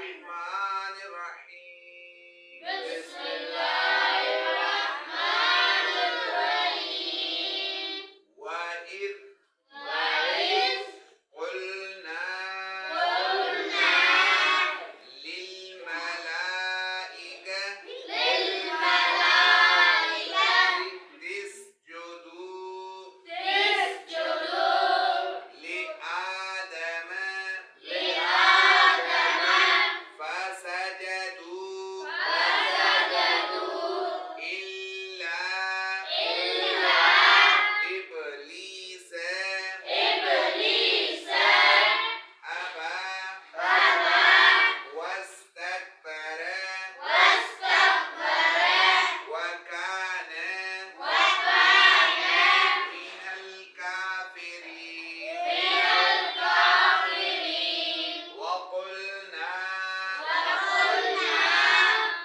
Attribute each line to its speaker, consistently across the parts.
Speaker 1: الرحمن الرحيم.
Speaker 2: بسم الله الرحمن الرحيم.
Speaker 1: وإذ قلنا للملائكة اسجدوا لآدم فسجدوا إلا إبليس أبى واستكبر وكان من الكافرين. وقلنا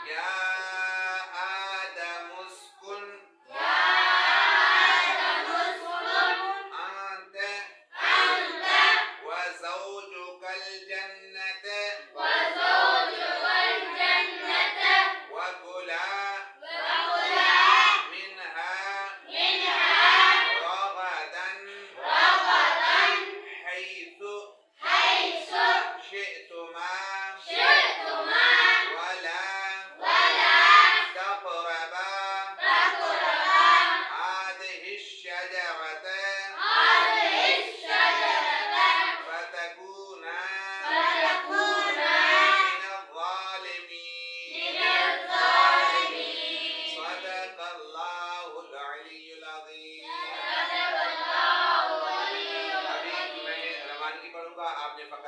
Speaker 1: يا آدم اسكن أنت وزوجك الجنة